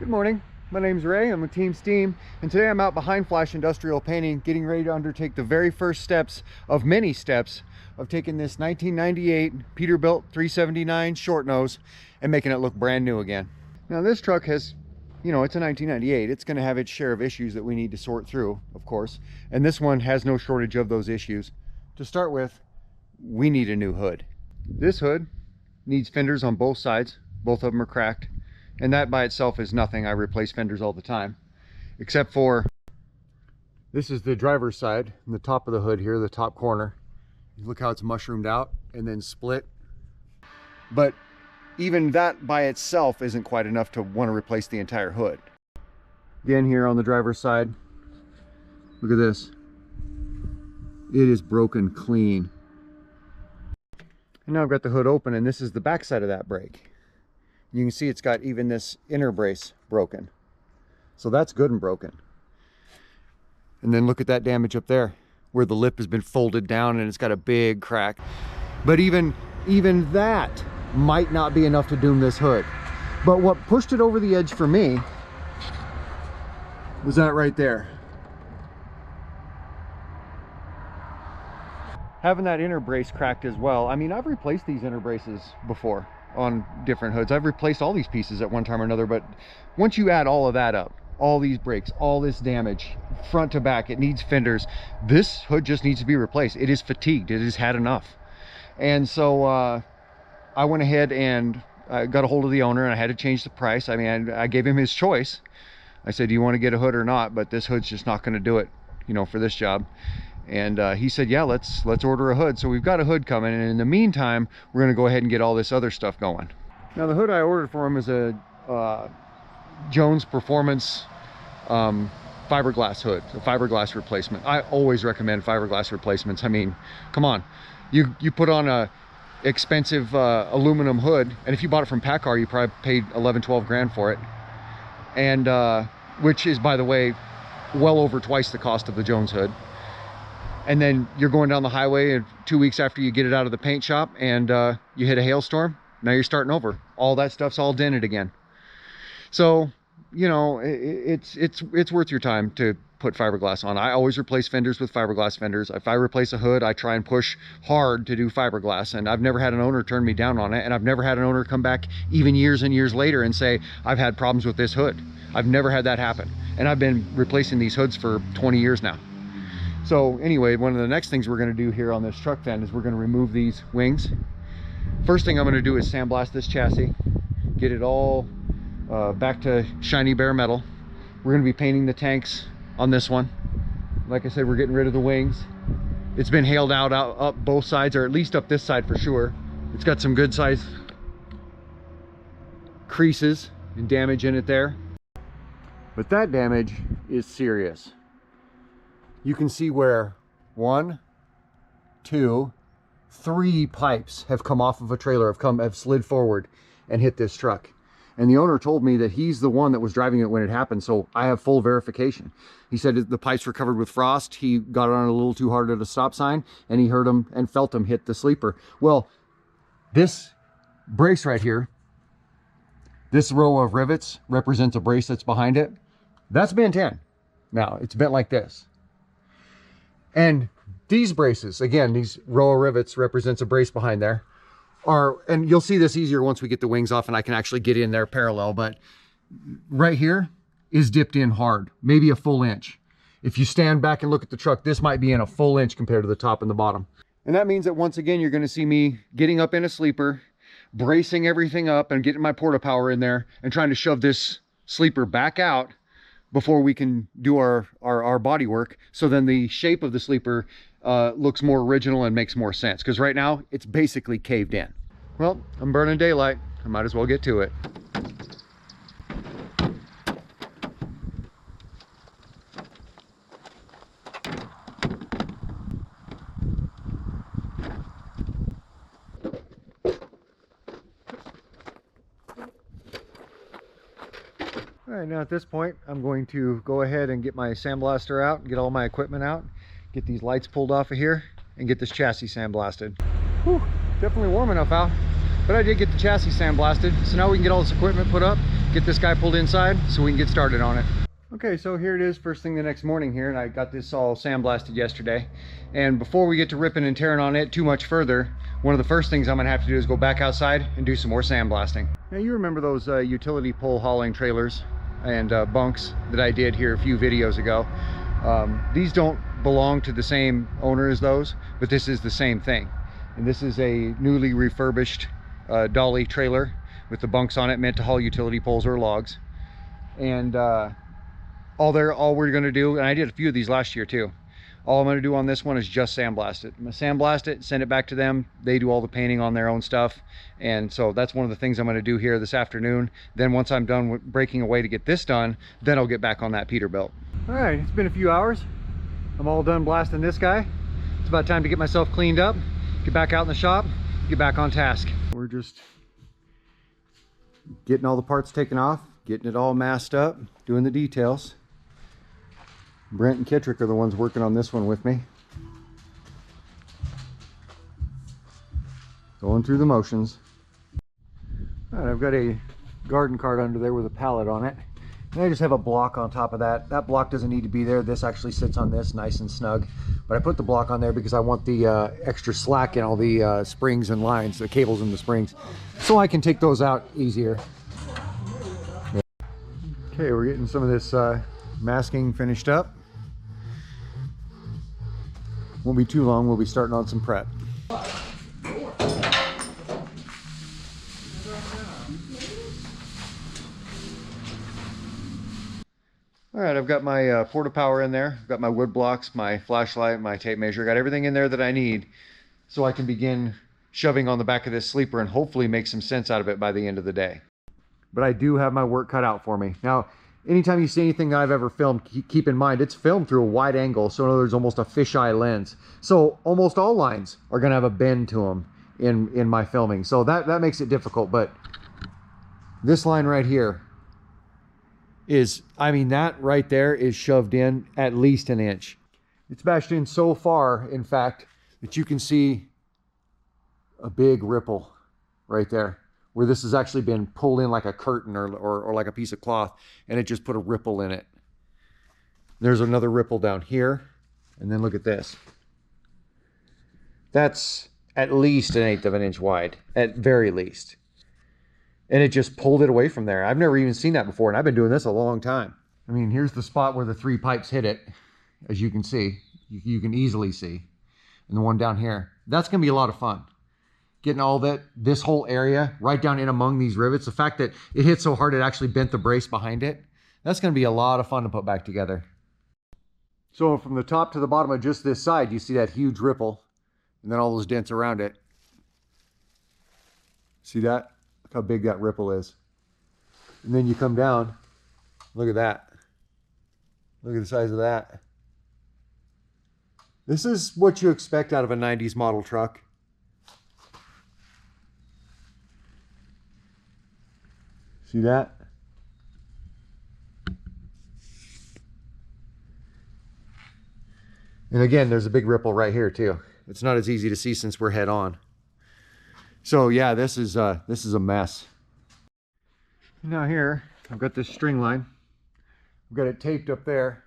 Good morning, my name's Ray, I'm with Team S.T.E.A.M, and today I'm out behind Flash Industrial Painting getting ready to undertake the very first steps of many steps of taking this 1998 Peterbilt 379 short nose and making it look brand new again. Now this truck has, you know, it's a 1998, it's going to have its share of issues that we need to sort through, of course, and this one has no shortage of those issues. To start with, we need a new hood. This hood needs fenders on both sides, both of them are cracked. And that by itself is nothing. I replace fenders all the time, except for this is the driver's side and the top of the hood here, the top corner. Look how it's mushroomed out and then split. But even that by itself isn't quite enough to want to replace the entire hood. Again, here on the driver's side, look at this. It is broken clean. And now I've got the hood open, and this is the back side of that brake. You can see it's got even this inner brace broken. So that's good and broken. And then look at that damage up there where the lip has been folded down and it's got a big crack. But even that might not be enough to doom this hood. But what pushed it over the edge for me was that right there. Having that inner brace cracked as well. I mean, I've replaced these inner braces before on different hoods. I've replaced all these pieces at one time or another, but once you add all of that up, all these brakes, all this damage, front to back, it needs fenders. This hood just needs to be replaced. It is fatigued. It has had enough. And so I went ahead and got a hold of the owner, and I had to change the price. I mean, I gave him his choice. I said, do you want to get a hood or not? But this hood's just not going to do it, you know, for this job. And he said, yeah, let's order a hood. So we've got a hood coming, and in the meantime, we're going to go ahead and get all this other stuff going. Now the hood I ordered for him is a Jones Performance fiberglass hood, a fiberglass replacement. I always recommend fiberglass replacements. I mean, come on, you put on a expensive aluminum hood, and if you bought it from PACCAR, you probably paid 11-12 grand for it, and which is, by the way, well over twice the cost of the Jones hood. And then you're going down the highway, and 2 weeks after you get it out of the paint shop, and you hit a hailstorm, now you're starting over. All that stuff's all dented again. So, you know, it's worth your time to put fiberglass on. I always replace fenders with fiberglass fenders. If I replace a hood, I try and push hard to do fiberglass, and I've never had an owner turn me down on it, and I've never had an owner come back even years and years later and say, I've had problems with this hood. I've never had that happen. And I've been replacing these hoods for 20 years now. So anyway, one of the next things we're going to do here on this truck then is we're going to remove these wings. First thing I'm going to do is sandblast this chassis, get it all back to shiny bare metal. We're going to be painting the tanks on this one. Like I said, we're getting rid of the wings. It's been hailed out up both sides, or at least up this side for sure. It's got some good size creases and damage in it there. But that damage is serious. You can see where 1, 2, 3 pipes have come off of a trailer, have slid forward and hit this truck. And the owner told me that he's the one that was driving it when it happened, so I have full verification. He said the pipes were covered with frost. He got on a little too hard at a stop sign, and he heard him and felt him hit the sleeper. Well, this brace right here, this row of rivets represents a brace that's behind it. That's been 10. Now, it's bent like this. And these braces, again, these row of rivets represents a brace behind there, and you'll see this easier once we get the wings off and I can actually get in there parallel, but right here is dipped in hard, maybe a full inch. If you stand back and look at the truck, this might be in a full inch compared to the top and the bottom. And that means that once again, you're going to see me getting up in a sleeper, bracing everything up and getting my porta power in there and trying to shove this sleeper back out before we can do our body work, so then the shape of the sleeper looks more original and makes more sense, because right now it's basically caved in. Well, I'm burning daylight, I might as well get to it. All right, now at this point, I'm going to go ahead and get my sandblaster out, get all my equipment out, get these lights pulled off of here, and get this chassis sandblasted. Whew, definitely warm enough out. But I did get the chassis sandblasted, so now we can get all this equipment put up get this guy pulled inside so we can get started on it. Okay, so here it is first thing the next morning here, and I got this all sandblasted yesterday. And before we get to ripping and tearing on it too much further, one of the first things I'm gonna have to do is go back outside and do some more sandblasting. Now you remember those utility pole hauling trailers and bunks that I did here a few videos ago. These don't belong to the same owner as those, but this is the same thing. And this is a newly refurbished dolly trailer with the bunks on it, meant to haul utility poles or logs. And all we're going to do, and I did a few of these last year too, all I'm going to do on this one is just sandblast it. I'm going to sandblast it, send it back to them. They do all the painting on their own stuff, and so that's one of the things I'm going to do here this afternoon. Then once I'm done with breaking away to get this done, then I'll get back on that Peterbilt. All right, it's been a few hours. I'm all done blasting this guy. It's about time to get myself cleaned up, get back out in the shop, get back on task. We're just getting all the parts taken off, getting it all masked up, doing the details. Brent and Kittrick are the ones working on this one with me. Going through the motions. All right, I've got a garden cart under there with a pallet on it. And I just have a block on top of that. That block doesn't need to be there. This actually sits on this nice and snug. But I put the block on there because I want the extra slack in all the springs and lines, the cables and the springs, so I can take those out easier. Okay, we're getting some of this masking finished up. Won't be too long, we'll be starting on some prep. All right, I've got my porta power in there. I've got my wood blocks, my flashlight, my tape measure. Got everything in there that I need so I can begin shoving on the back of this sleeper and hopefully make some sense out of it by the end of the day. But I do have my work cut out for me. Now, anytime you see anything that I've ever filmed, keep in mind it's filmed through a wide angle, so in other words, almost a fisheye lens. So almost all lines are going to have a bend to them in my filming. So that makes it difficult. But this line right here is, I mean, that right there is shoved in at least an inch. It's bashed in so far, in fact, that you can see a big ripple right there, where this has actually been pulled in like a curtain or like a piece of cloth, and it just put a ripple in it. There's another ripple down here, and then look at this. That's at least 1/8 of an inch wide, at very least. And it just pulled it away from there. I've never even seen that before, and I've been doing this a long time. I mean, here's the spot where the 3 pipes hit it, as you can see. You can easily see. And the one down here. That's gonna be a lot of fun. Getting all this whole area right down in among these rivets. The fact that it hit so hard it actually bent the brace behind it. That's going to be a lot of fun to put back together. So from the top to the bottom of just this side, you see that huge ripple and then all those dents around it. See that? Look how big that ripple is. And then you come down, look at that. Look at the size of that. This is what you expect out of a 90s model truck. See that? And again, there's a big ripple right here too. It's not as easy to see since we're head on. So yeah, this is a mess. Now here, I've got this string line. I've got it taped up there.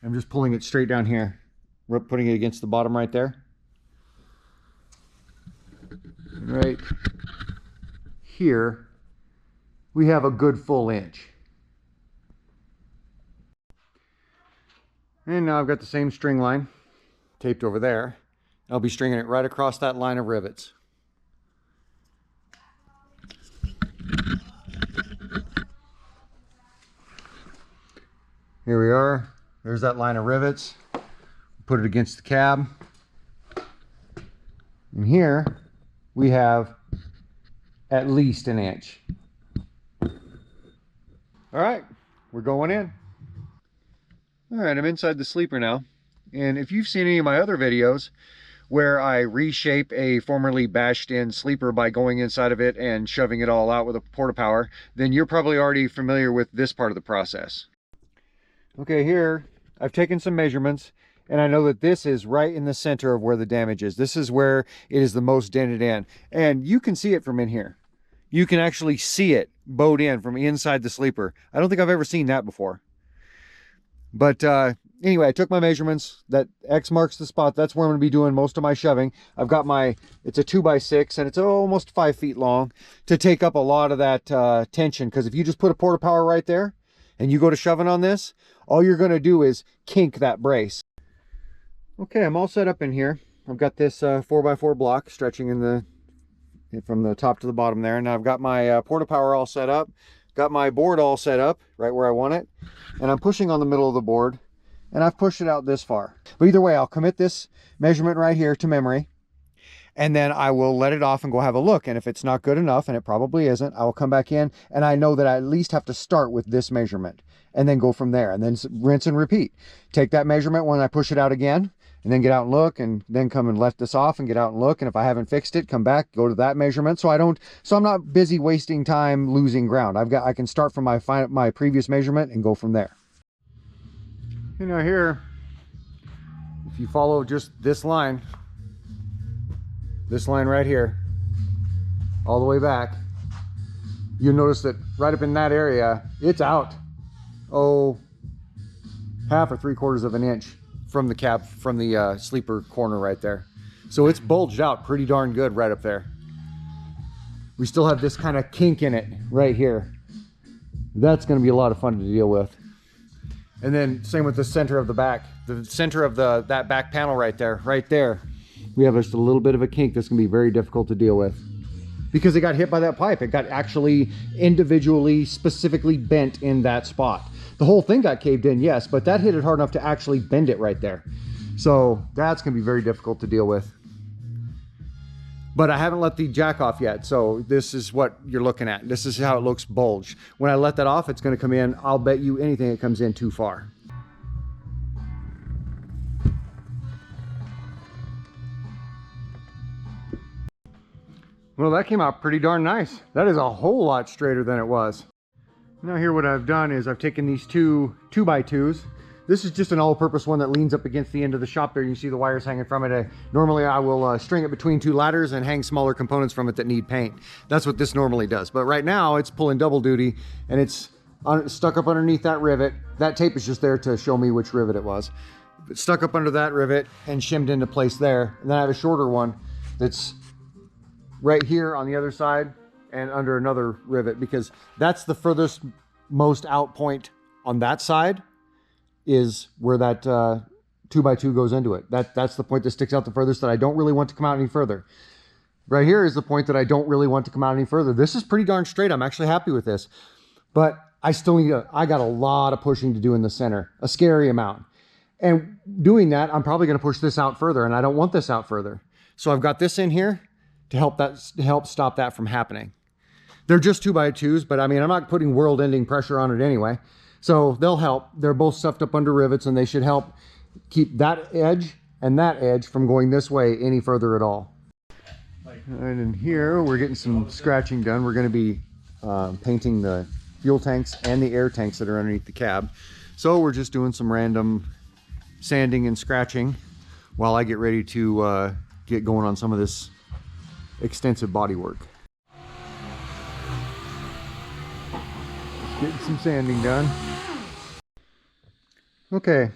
I'm just pulling it straight down here. We're putting it against the bottom right there. Right here, we have a good full inch. And now I've got the same string line taped over there. I'll be stringing it right across that line of rivets. Here we are. There's that line of rivets. Put it against the cab. And here we have at least an inch. All right, we're going in. All right, I'm inside the sleeper now. And if you've seen any of my other videos where I reshape a formerly bashed in sleeper by going inside of it and shoving it all out with a porta power, then you're probably already familiar with this part of the process. Okay, here I've taken some measurements, and I know that this is right in the center of where the damage is. This is where it is the most dented in, and you can see it from in here. you can actually see it bowed in from inside the sleeper. I don't think I've ever seen that before. But anyway, I took my measurements. That X marks the spot. That's where I'm going to be doing most of my shoving. I've got my, it's a 2x6 and it's almost 5 feet long to take up a lot of that tension. Because if you just put a port power right there and you go to shoving on this, all you're going to do is kink that brace. Okay, I'm all set up in here. I've got this 4x4 block stretching from the top to the bottom there. And I've got my port power all set up. Got my board all set up right where I want it. And I'm pushing on the middle of the board. And I've pushed it out this far. But either way, I'll commit this measurement right here to memory. And then I will let it off and go have a look. And if it's not good enough, and it probably isn't, I will come back in. And I know that I at least have to start with this measurement. And then go from there. And then rinse and repeat. Take that measurement when I push it out again. And then get out and look, and then come and let this off and get out and look. And if I haven't fixed it, come back, go to that measurement. So I'm not busy wasting time losing ground. I can start from my previous measurement and go from there. You know, here, if you follow just this line right here, all the way back, you'll notice that right up in that area, it's out, oh, 1/2 or 3/4 of an inch from the cab, from the sleeper corner right there. So it's bulged out pretty darn good right up there. We still have this kind of kink in it right here. That's going to be a lot of fun to deal with. And then same with the center of the back. The center of that back panel right there. We have just a little bit of a kink that's going to be very difficult to deal with. Because it got hit by that pipe. It got actually individually, specifically bent in that spot. The whole thing got caved in, yes, but that hit it hard enough to actually bend it right there. So that's going to be very difficult to deal with. But I haven't let the jack off yet, so this is what you're looking at. This is how it looks bulged. When I let that off, it's going to come in. I'll bet you anything it comes in too far. Well, that came out pretty darn nice. That is a whole lot straighter than it was. Now here what I've done is I've taken these two 2x2s. This is just an all-purpose one that leans up against the end of the shop there. You see the wires hanging from it. Normally I will string it between 2 ladders and hang smaller components from it that need paint. That's what this normally does. But right now it's pulling double duty and it's stuck up underneath that rivet. That tape is just there to show me which rivet it was. It's stuck up under that rivet and shimmed into place there. And then I have a shorter one that's right here on the other side and under another rivet, because that's the furthest most out point on that side is where that 2x2 goes into it. That's the point that sticks out the furthest that I don't really want to come out any further. Right here is the point that I don't really want to come out any further. This is pretty darn straight. I'm actually happy with this, but I still need I got a lot of pushing to do in the center, a scary amount. And doing that, I'm probably going to push this out further, and I don't want this out further. So I've got this in here to help stop that from happening. They're just 2x2s, but I mean, I'm not putting world-ending pressure on it anyway. So they'll help. They're both stuffed up under rivets, and they should help keep that edge and that edge from going this way any further at all. And in here, we're getting some scratching done. We're going to be painting the fuel tanks and the air tanks that are underneath the cab. So we're just doing some random sanding and scratching while I get ready to get going on some of this extensive body work. Getting some sanding done. Okay,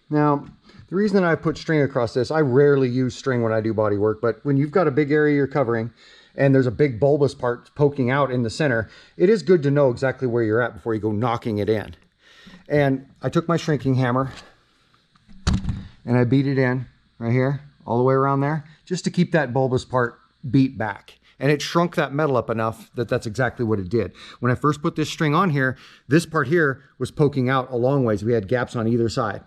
now the reason that I put string across this, I rarely use string when I do body work, but when you've got a big area you're covering and there's a big bulbous part poking out in the center, it is good to know exactly where you're at before you go knocking it in. And I took my shrinking hammer and I beat it in right here, all the way around there, just to keep that bulbous part beat back. And it shrunk that metal up enough that that's exactly what it did. When I first put this string on here, this part here was poking out a long ways. We had gaps on either side.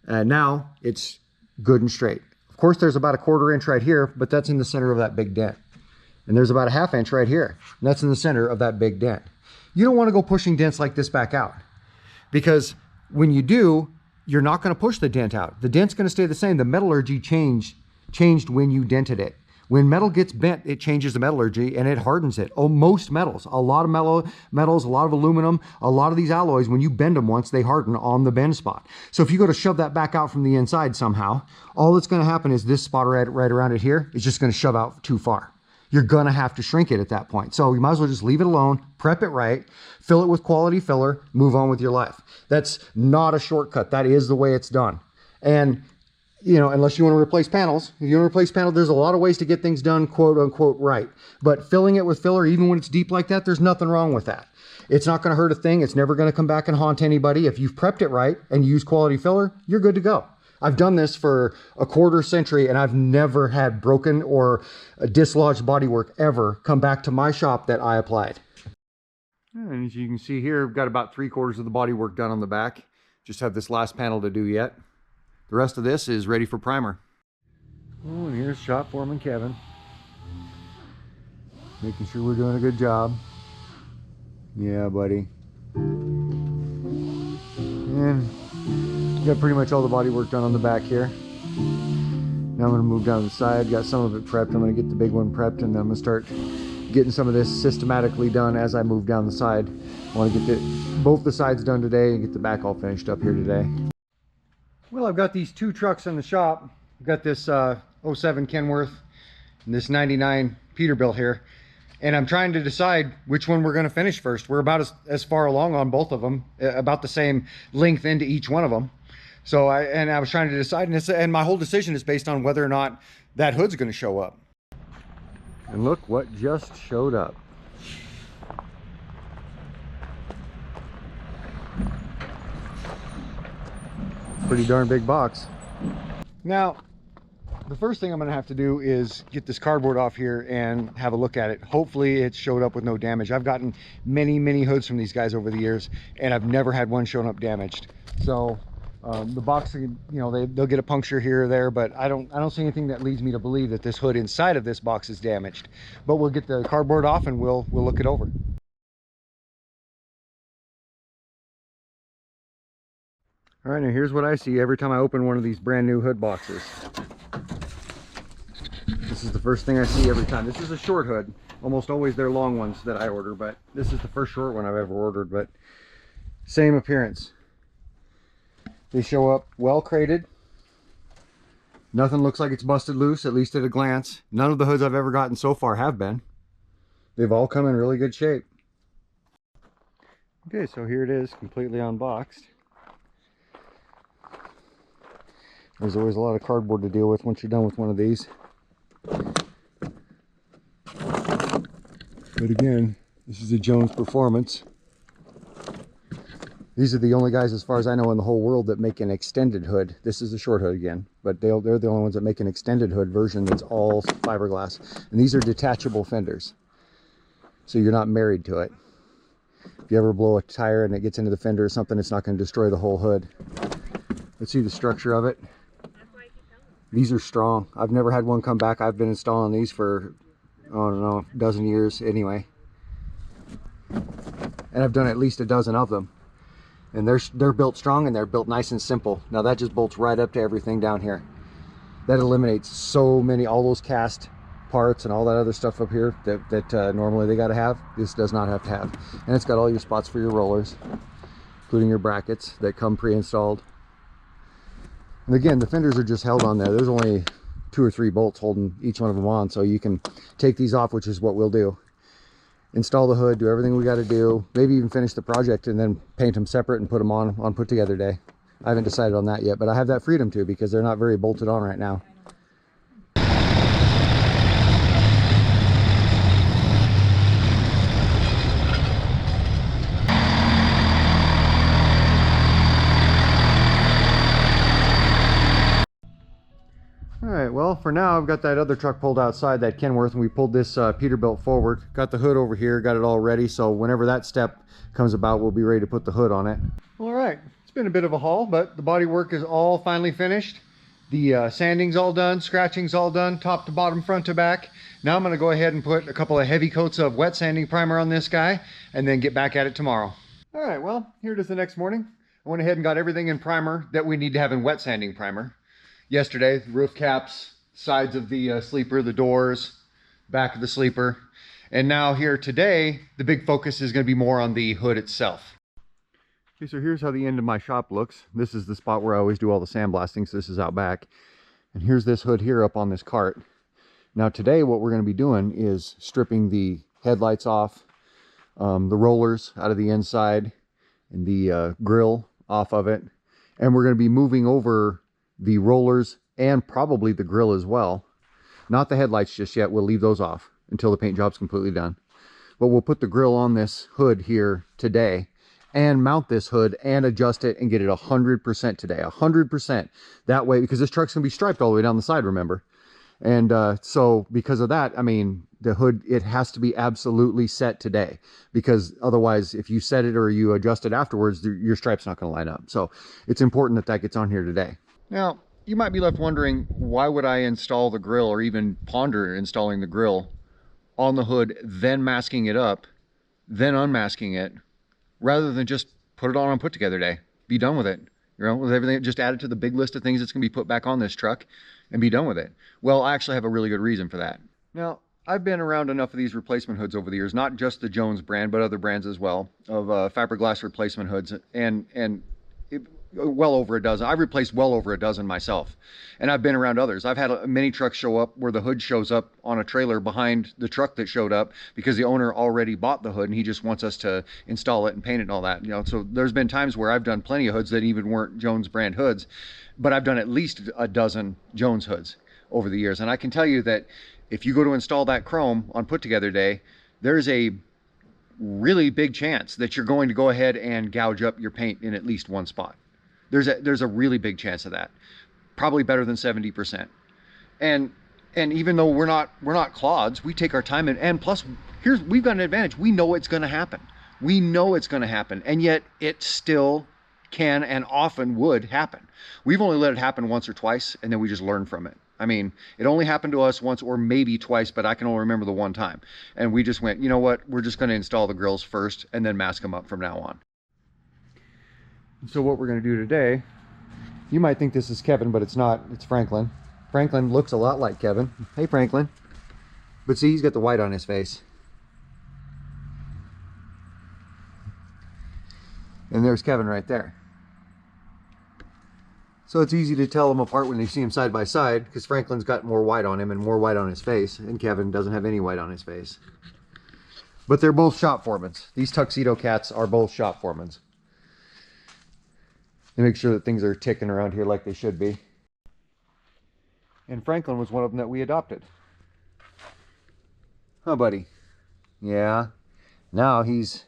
And now it's good and straight. Of course, there's about a 1/4 inch right here, but that's in the center of that big dent. And there's about a 1/2 inch right here. And that's in the center of that big dent. You don't want to go pushing dents like this back out, because when you do, you're not going to push the dent out. The dent's going to stay the same. The metallurgy changed when you dented it. When metal gets bent, it changes the metallurgy and it hardens it. Oh, most metals, a lot of metals, a lot of aluminum, a lot of these alloys, when you bend them once, they harden on the bend spot. So if you go to shove that back out from the inside somehow, all that's going to happen is this spot right around it here is just going to shove out too far. you're gonna have to shrink it at that point. So you might as well just leave it alone, prep it right, fill it with quality filler, move on with your life. That's not a shortcut. That is the way it's done. And you know, unless you want to replace panels. If you want to replace panels, there's a lot of ways to get things done, quote unquote, right. But filling it with filler, even when it's deep like that, there's nothing wrong with that. It's not going to hurt a thing. It's never going to come back and haunt anybody. If you've prepped it right and you use quality filler, you're good to go. I've done this for a quarter century and I've never had broken or dislodged bodywork ever come back to my shop that I applied. And as you can see here, I've got about 3/4 of the bodywork done on the back. Just have this last panel to do yet. The rest of this is ready for primer. Oh, and here's shop foreman Kevin. Making sure we're doing a good job. Yeah, buddy. And got pretty much all the body work done on the back here. Now I'm going to move down to the side. Got some of it prepped. I'm going to get the big one prepped, and then I'm going to start getting some of this systematically done as I move down the side. I want to get both the sides done today and get the back all finished up here today. Well, I've got these two trucks in the shop. I've got this 07 Kenworth and this 99 Peterbilt here. And I'm trying to decide which one we're going to finish first. We're about as far along on both of them, about the same length into each one of them. So I was trying to decide, and my whole decision is based on whether or not that hood's going to show up. And look what just showed up. Pretty darn big box. Now, the first thing I'm going to have to do is get this cardboard off here and have a look at it. Hopefully it showed up with no damage. I've gotten many hoods from these guys over the years, and I've never had one shown up damaged. So the box, you know, they'll get a puncture here or there, but I don't see anything that leads me to believe that this hood inside of this box is damaged. But we'll get the cardboard off and we'll look it over. All right, now here's what I see every time I open one of these brand new hood boxes. This is the first thing I see every time. This is a short hood. Almost always they're long ones that I order, but this is the first short one I've ever ordered, but same appearance. They show up well crated. Nothing looks like it's busted loose, at least at a glance. None of the hoods I've ever gotten so far have been. They've all come in really good shape. Okay, so here it is, completely unboxed. There's always a lot of cardboard to deal with once you're done with one of these. But again, this is a Jones Performance. These are the only guys, as far as I know, in the whole world that make an extended hood. This is a short hood again, but they're the only ones that make an extended hood version that's all fiberglass. And these are detachable fenders, so you're not married to it. If you ever blow a tire and it gets into the fender or something, it's not going to destroy the whole hood. Let's see the structure of it. These are strong. I've never had one come back. I've been installing these for, I don't know, a dozen years anyway. And I've done at least a dozen of them. And they're built strong and they're built nice and simple. Now that just bolts right up to everything down here. That eliminates so many, all those cast parts and all that other stuff up here that normally they got to have. This does not have to have. And it's got all your spots for your rollers, including your brackets that come pre-installed. And again, the fenders are just held on there. There's only 2 or 3 bolts holding each one of them on, so you can take these off, which is what we'll do. Install the hood, do everything we got to do, maybe even finish the project and then paint them separate and put them on put together day. I haven't decided on that yet, but I have that freedom to because they're not very bolted on right now. Alright, well, for now I've got that other truck pulled outside, that Kenworth, and we pulled this Peterbilt forward. Got the hood over here, got it all ready, so whenever that step comes about, we'll be ready to put the hood on it. Alright, it's been a bit of a haul, but the body work is all finally finished. The sanding's all done, scratching's all done, top to bottom, front to back. Now I'm going to go ahead and put a couple of heavy coats of wet sanding primer on this guy, and then get back at it tomorrow. Alright, well, here it is the next morning. I went ahead and got everything in primer that we need to have in wet sanding primer. Yesterday, the roof caps, sides of the sleeper, the doors, back of the sleeper. And now here today, the big focus is going to be more on the hood itself. Okay, so here's how the end of my shop looks. This is the spot where I always do all the sandblasting, so this is out back. And here's this hood here up on this cart. Now today what we're going to be doing is stripping the headlights off, the rollers out of the inside, and the grill off of it. And we're going to be moving over the rollers and probably the grill as well. Not the headlights just yet. We'll leave those off until the paint job's completely done. But we'll put the grill on this hood here today and mount this hood and adjust it and get it 100% today. 100%. That way, because this truck's going to be striped all the way down the side, remember? And so because of that, I mean, the hood, it has to be absolutely set today, because otherwise if you set it or you adjust it afterwards, your stripe's not going to line up. So it's important that that gets on here today. Now, you might be left wondering, why would I install the grill or even ponder installing the grill on the hood, then masking it up, then unmasking it, rather than just put it on put together day, be done with it. You know, with everything, just add it to the big list of things that's going to be put back on this truck and be done with it. Well, I actually have a really good reason for that. Now, I've been around enough of these replacement hoods over the years, not just the Jones brand, but other brands as well, of fiberglass replacement hoods, and well over a dozen. I've replaced well over a dozen myself, and I've been around others. I've had many trucks show up where the hood shows up on a trailer behind the truck that showed up because the owner already bought the hood and he just wants us to install it and paint it and all that. You know, so there's been times where I've done plenty of hoods that even weren't Jones brand hoods, but I've done at least a dozen Jones hoods over the years. And I can tell you that if you go to install that chrome on put together day, there's a really big chance that you're going to go ahead and gouge up your paint in at least one spot. There's a really big chance of that, probably better than 70%. And even though we're not clods, we take our time, and plus we've got an advantage. We know it's going to happen. We know it's going to happen, and yet it still can and often would happen. We've only let it happen once or twice, and then we just learn from it. I mean, it only happened to us once or maybe twice, but I can only remember the one time. And we just went, you know what? We're just going to install the grills first and then mask them up from now on. So what we're going to do today, you might think this is Kevin, but it's not. It's Franklin. Franklin looks a lot like Kevin. Hey, Franklin. But see, he's got the white on his face. And there's Kevin right there. So it's easy to tell them apart when you see them side by side, because Franklin's got more white on him and more white on his face, and Kevin doesn't have any white on his face. But they're both shop foremans. These tuxedo cats are both shop foremans. And make sure that things are ticking around here like they should be. And Franklin was one of them that we adopted. Huh, buddy? Yeah. Now he's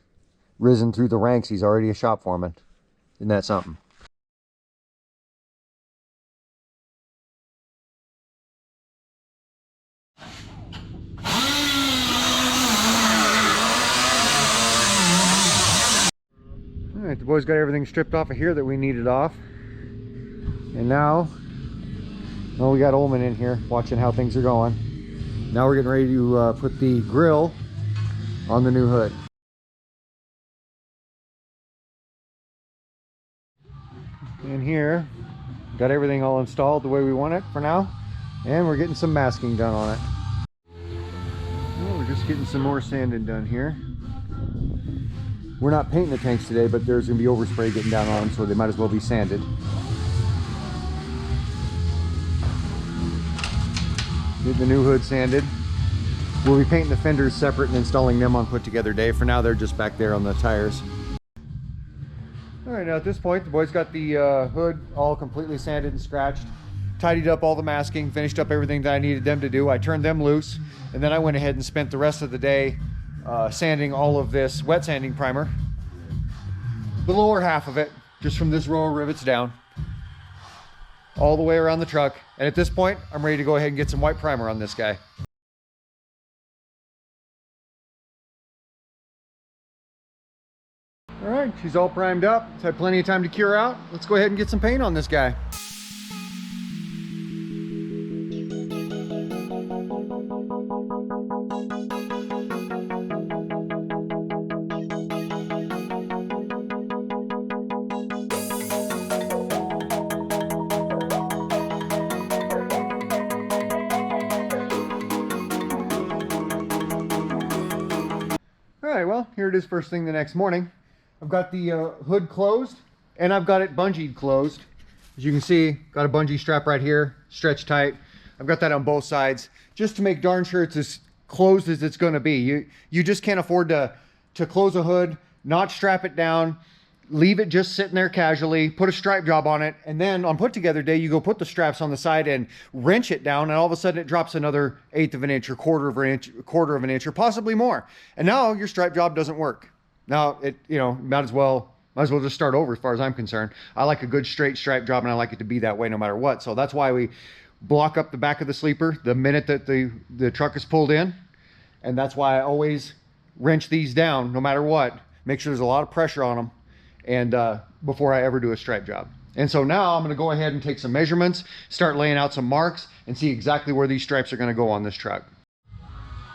risen through the ranks. He's already a shop foreman. Isn't that something? Alright, the boys got everything stripped off of here that we needed off. And now, well, we got Ullman in here watching how things are going. Now we're getting ready to put the grill on the new hood. In here, got everything all installed the way we want it for now. And we're getting some masking done on it. Well, we're just getting some more sanding done here. We're not painting the tanks today, but there's going to be overspray getting down on them, so they might as well be sanded. Get the new hood sanded. We'll be painting the fenders separate and installing them on put together day. For now, they're just back there on the tires. Alright, now at this point, the boys got the hood all completely sanded and scratched. Tidied up all the masking, finished up everything that I needed them to do. I turned them loose, and then I went ahead and spent the rest of the day sanding all of this wet sanding primer, the lower half of it, just from this row of rivets down, all the way around the truck. And at this point, I'm ready to go ahead and get some white primer on this guy. All right, she's all primed up. It's had plenty of time to cure out. Let's go ahead and get some paint on this guy. Alright, well, here it is first thing the next morning. I've got the hood closed, and I've got it bungeed closed. As you can see, got a bungee strap right here, stretched tight. I've got that on both sides just to make darn sure it's as closed as it's going to be. You just can't afford to close a hood, not strap it down, leave it just sitting there casually, put a stripe job on it, and then on put together day, you go put the straps on the side and wrench it down, and all of a sudden it drops another 1/8 of an inch or quarter of an inch, or possibly more. And now your stripe job doesn't work. Now it, you know, might as well just start over as far as I'm concerned. I like a good straight stripe job, and I like it to be that way no matter what. So that's why we block up the back of the sleeper the minute that the truck is pulled in. And that's why I always wrench these down no matter what. Make sure there's a lot of pressure on them, and before I ever do a stripe job. And so now I'm going to go ahead and take some measurements, start laying out some marks, and see exactly where these stripes are going to go on this truck.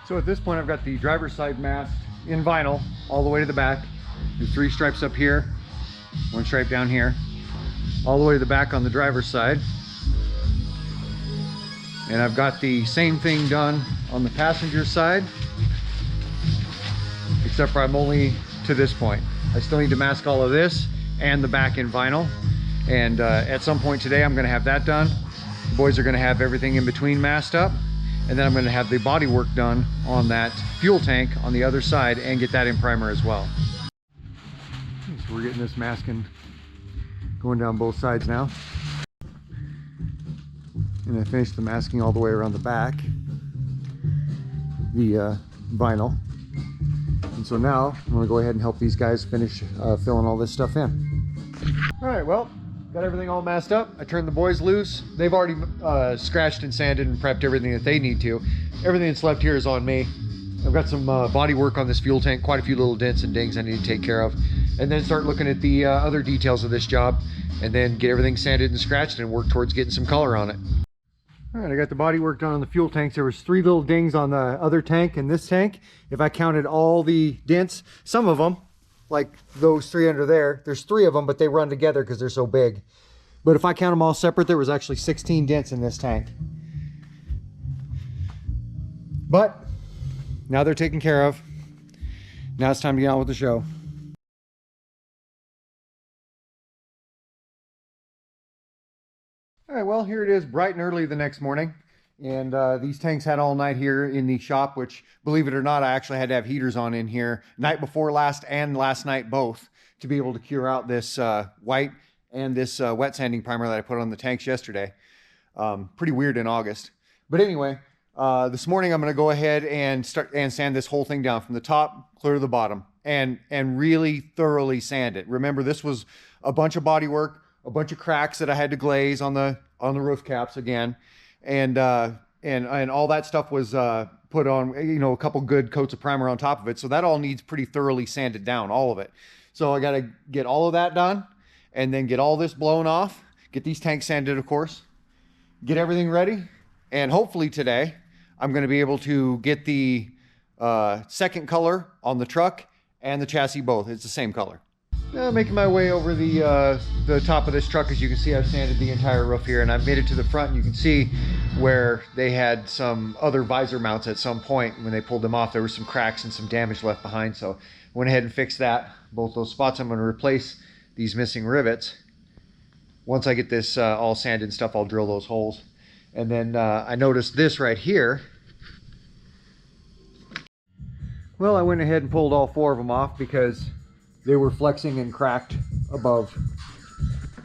So at this point, I've got the driver's side mast in vinyl all the way to the back. There's 3 stripes up here, 1 stripe down here, all the way to the back on the driver's side. And I've got the same thing done on the passenger side, except for I'm only to this point. I still need to mask all of this and the back in vinyl. And at some point today, I'm gonna have that done. The boys are gonna have everything in between masked up. And then I'm gonna have the body work done on that fuel tank on the other side and get that in primer as well. So we're getting this masking going down both sides now. And I finished the masking all the way around the back, the vinyl. And so now I'm going to go ahead and help these guys finish filling all this stuff in. All right, well, got everything all masked up. I turned the boys loose. They've already scratched and sanded and prepped everything that they need to. Everything that's left here is on me. I've got some body work on this fuel tank, quite a few little dents and dings I need to take care of. And then start looking at the other details of this job, and then get everything sanded and scratched and work towards getting some color on it. All right, I got the body work done on the fuel tanks. There was 3 little dings on the other tank and this tank. If I counted all the dents, some of them, like those 3 under there, there's 3 of them, but they run together because they're so big. But if I count them all separate, there was actually 16 dents in this tank. But now they're taken care of. Now it's time to get on with the show. All right, well, here it is bright and early the next morning. And these tanks had all night here in the shop, which, believe it or not, I actually had to have heaters on in here night before last and last night both to be able to cure out this white and this wet sanding primer that I put on the tanks yesterday. Pretty weird in August. But anyway, this morning I'm going to go ahead and start and sand this whole thing down from the top clear to the bottom and really thoroughly sand it. Remember, this was a bunch of body work, a bunch of cracks that I had to glaze on the roof caps again, and all that stuff was put on, you know, a couple good coats of primer on top of it. So that all needs pretty thoroughly sanded down, all of it. So I got to get all of that done, and then get all this blown off, get these tanks sanded, of course, get everything ready, and hopefully today I'm going to be able to get the second color on the truck and the chassis both. It's the same color. Making my way over the top of this truck. As you can see, I've sanded the entire roof here, and I've made it to the front. And you can see where they had some other visor mounts at some point. When they pulled them off, there were some cracks and some damage left behind. So I went ahead and fixed that, both those spots. I'm going to replace these missing rivets. Once I get this all sanded and stuff, I'll drill those holes. And then I noticed this right here. Well, I went ahead and pulled all 4 of them off because they were flexing and cracked above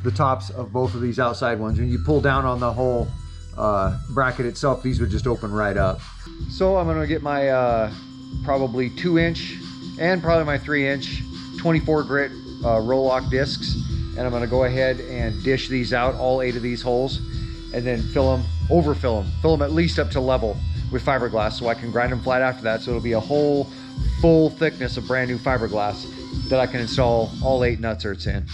the tops of both of these outside ones. When you pull down on the whole bracket itself, these would just open right up. So I'm going to get my probably 2-inch and probably my 3-inch 24 grit roll-lock discs, and I'm going to go ahead and dish these out, all 8 of these holes, and then fill them at least up to level with fiberglass, so I can grind them flat after that. So it'll be a whole full thickness of brand new fiberglass that I can install all 8 nutserts in.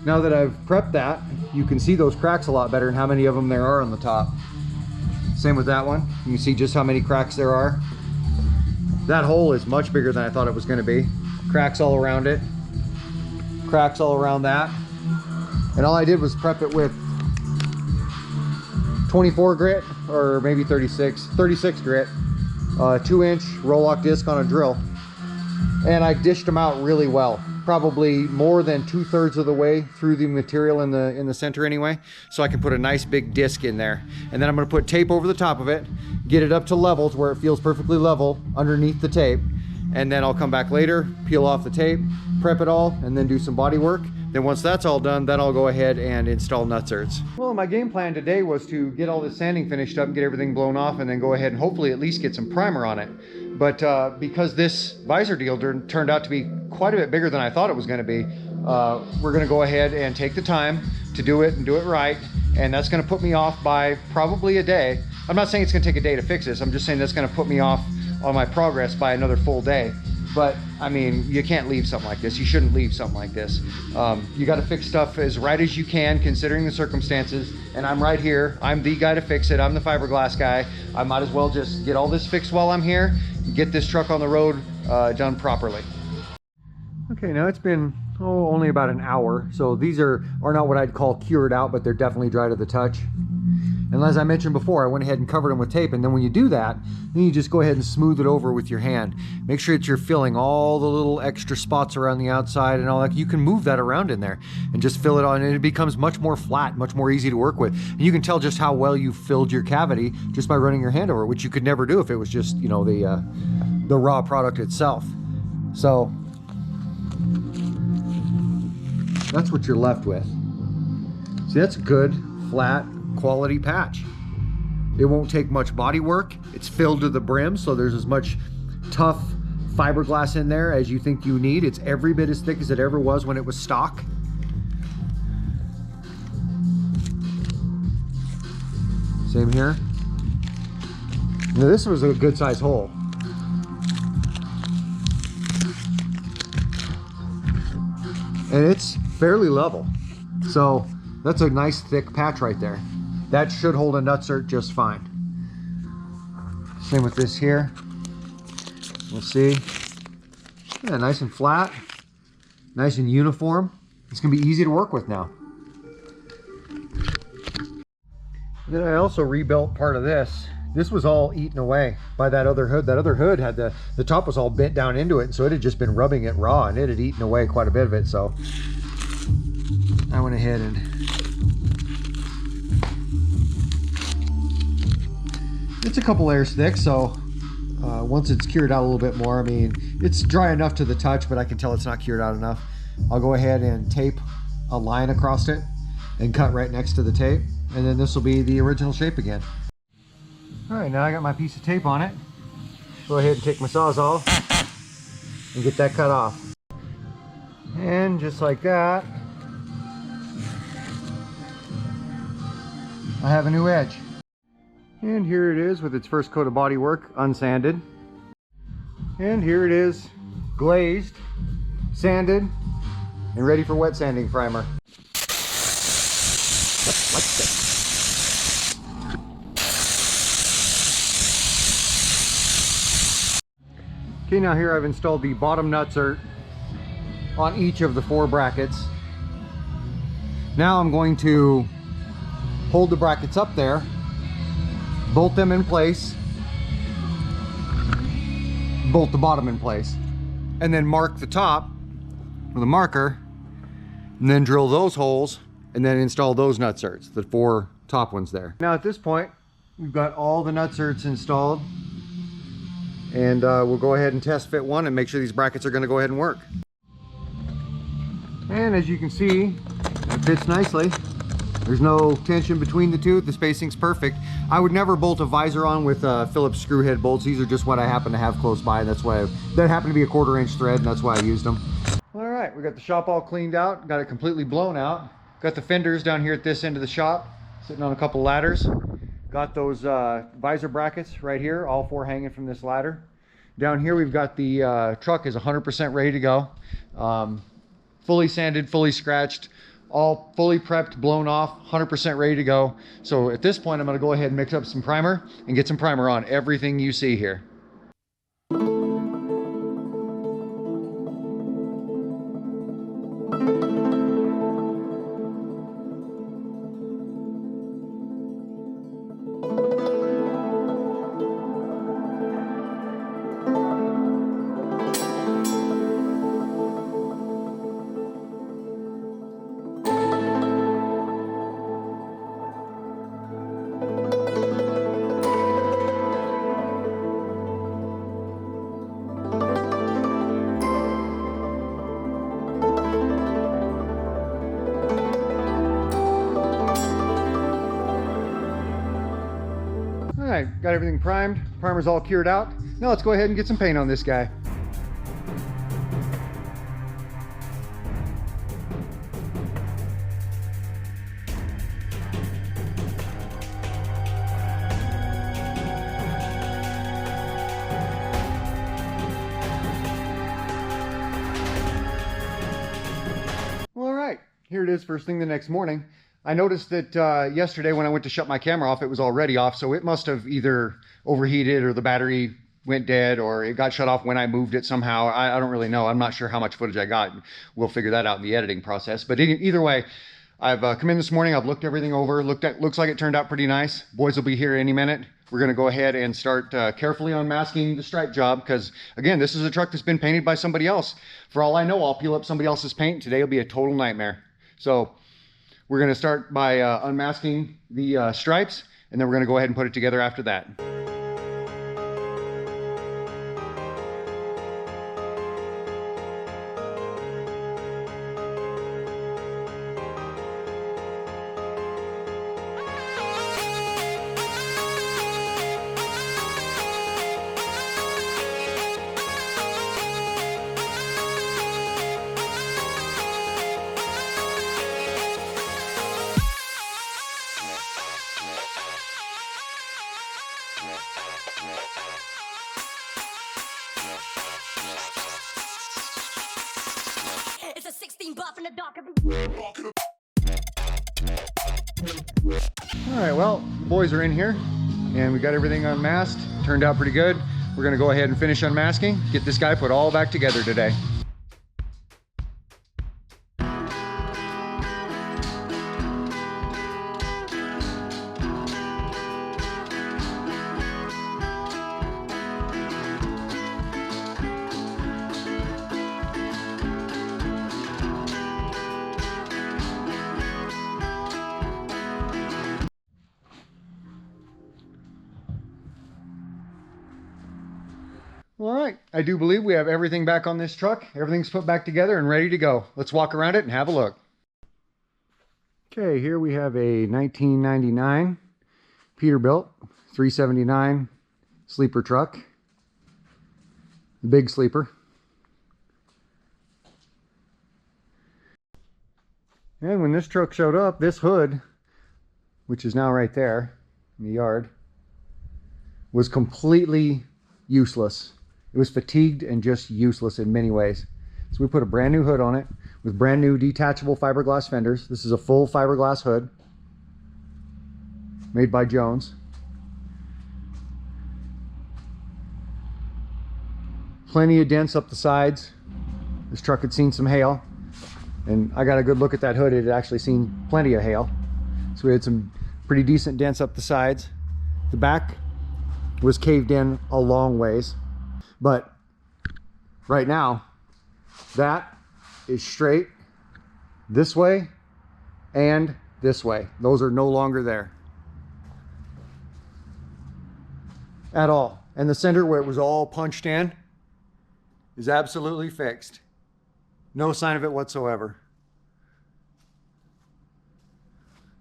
Now that I've prepped that, you can see those cracks a lot better and how many of them there are on the top. Same with that one. You can see just how many cracks there are. That hole is much bigger than I thought it was going to be. Cracks all around it. Cracks all around that. And all I did was prep it with 24 grit, or maybe 36 grit, 2-inch roll-lock disc on a drill. And I dished them out really well. probably more than 2/3 of the way through the material in the center anyway, so I can put a nice big disc in there. And then I'm going to put tape over the top of it, get it up to levels where it feels perfectly level underneath the tape, and then I'll come back later, peel off the tape, prep it all, and then do some body work. Then once that's all done, then I'll go ahead and install nutserts. Well, my game plan today was to get all this sanding finished up and get everything blown off, and then go ahead and hopefully at least get some primer on it. But because this visor deal turned out to be quite a bit bigger than I thought it was going to be, we're going to go ahead and take the time to do it and do it right. And that's going to put me off by probably a day. I'm not saying it's going to take a day to fix this. I'm just saying that's going to put me off on my progress by another full day. But I mean, you can't leave something like this. You shouldn't leave something like this. You got to fix stuff as right as you can, considering the circumstances. And I'm right here. I'm the guy to fix it. I'm the fiberglass guy. I might as well just get all this fixed while I'm here, get this truck on the road done properly. Okay, now it's been only about an hour. So these are not what I'd call cured out, but they're definitely dry to the touch. And as I mentioned before, I went ahead and covered them with tape. And then when you do that, then you just go ahead and smooth it over with your hand. Make sure that you're filling all the little extra spots around the outside and all that. You can move that around in there and just fill it on, and it becomes much more flat, much more easy to work with. And you can tell just how well you filled your cavity just by running your hand over it, which you could never do if it was just, you know, the raw product itself. So that's what you're left with. See, that's good, flat, quality patch. It won't take much body work. It's filled to the brim, so there's as much tough fiberglass in there as you think you need. It's every bit as thick as it ever was when it was stock. Same here. Now this was a good size hole. And it's fairly level. So that's a nice thick patch right there. That should hold a nutsert just fine. Same with this here. We'll see. Yeah, nice and flat, nice and uniform. It's gonna be easy to work with now. Then I also rebuilt part of this. This was all eaten away by that other hood. That other hood had the top was all bent down into it, and so it had just been rubbing it raw, and it had eaten away quite a bit of it. So I went ahead and it's a couple layers thick, so once it's cured out a little bit more, I mean, it's dry enough to the touch, but I can tell it's not cured out enough. I'll go ahead and tape a line across it and cut right next to the tape, and then this will be the original shape again. All right, now I got my piece of tape on it. Go ahead and take my Sawzall and get that cut off. And just like that, I have a new edge. And here it is with its first coat of body work, unsanded. And here it is, glazed, sanded, and ready for wet sanding primer. Okay, now here I've installed the bottom nutsert on each of the 4 brackets. Now I'm going to hold the brackets up there, bolt them in place, bolt the bottom in place, and then mark the top with a marker, and then drill those holes, and then install those nutserts, the 4 top ones there. Now at this point, we've got all the nutserts installed, and we'll go ahead and test fit one and make sure these brackets are going to go ahead and work. And as you can see, it fits nicely. There's no tension between the two. The spacing's perfect. I would never bolt a visor on with Phillips screw head bolts. These are just what I happen to have close by. That's why that happened to be a 1/4 inch thread, and that's why I used them. All right, we got the shop all cleaned out, got it completely blown out. Got the fenders down here at this end of the shop, sitting on a couple ladders. Got those visor brackets right here, all 4 hanging from this ladder. Down here we've got the truck is 100% ready to go. Fully sanded, fully scratched, all fully prepped, blown off, 100% ready to go. So at this point, I'm gonna go ahead and mix up some primer and get some primer on everything you see here. right, got everything primed. Primer's all cured out. Now let's go ahead and get some paint on this guy. All right, here it is first thing the next morning. I noticed that yesterday when I went to shut my camera off, it was already off, so it must have either overheated or the battery went dead or it got shut off when I moved it somehow. I don't really know. I'm not sure how much footage I got. We'll figure that out in the editing process. But either way, I've come in this morning. I've looked everything over. Looks like it turned out pretty nice. Boys will be here any minute. We're going to go ahead and start carefully unmasking the stripe job because, again, this is a truck that's been painted by somebody else. For all I know, I'll peel up somebody else's paint. Today will be a total nightmare. So we're going to start by unmasking the stripes, and then we're going to go ahead and put it together after that. It's a 16 buff in the dark. All right, well, the boys are in here and we got everything unmasked. Turned out pretty good. We're gonna go ahead and finish unmasking, get this guy put all back together today. All right, I do believe we have everything back on this truck. Everything's put back together and ready to go. Let's walk around it and have a look. Okay, here we have a 1999 Peterbilt 379 sleeper truck. The big sleeper. And when this truck showed up, this hood, which is now right there in the yard, was completely useless. It was fatigued and just useless in many ways. So we put a brand new hood on it with brand new detachable fiberglass fenders. This is a full fiberglass hood made by Jones. Plenty of dents up the sides. This truck had seen some hail, and I got a good look at that hood. It had actually seen plenty of hail. So we had some pretty decent dents up the sides. The back was caved in a long ways. But right now, that is straight this way and this way. Those are no longer there at all. And the center where it was all punched in is absolutely fixed. No sign of it whatsoever.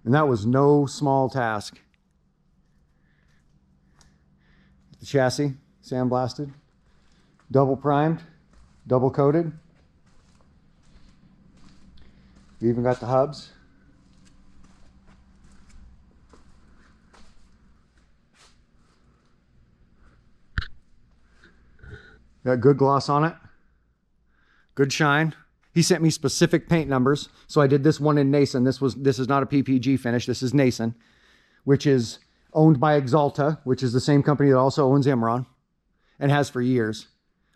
And that was no small task. The chassis, sandblasted. Double primed, double coated. We even got the hubs. Got good gloss on it. Good shine. He sent me specific paint numbers, so I did this one in Nason. This is not a PPG finish. This is Nason, which is owned by Axalta, which is the same company that also owns Imron and has for years.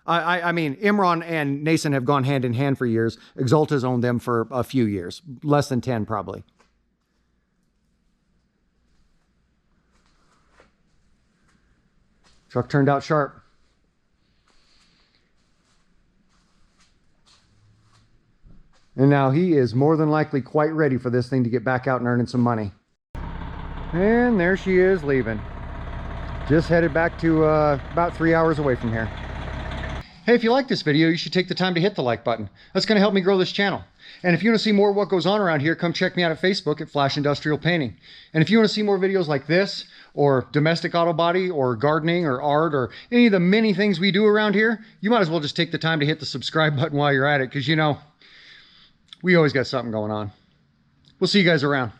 I mean, Imron and Nason have gone hand in hand for years. Axalta's owned them for a few years, less than 10 probably. Truck turned out sharp. And now he is more than likely quite ready for this thing to get back out and earning some money. And there she is leaving. Just headed back to about 3 hours away from here. Hey, if you like this video, you should take the time to hit the like button. That's going to help me grow this channel. And if you want to see more of what goes on around here, come check me out at Facebook at Flash Industrial Painting. And if you want to see more videos like this, or domestic auto body, or gardening, or art, or any of the many things we do around here, you might as well just take the time to hit the subscribe button while you're at it, because you know, we always got something going on. We'll see you guys around.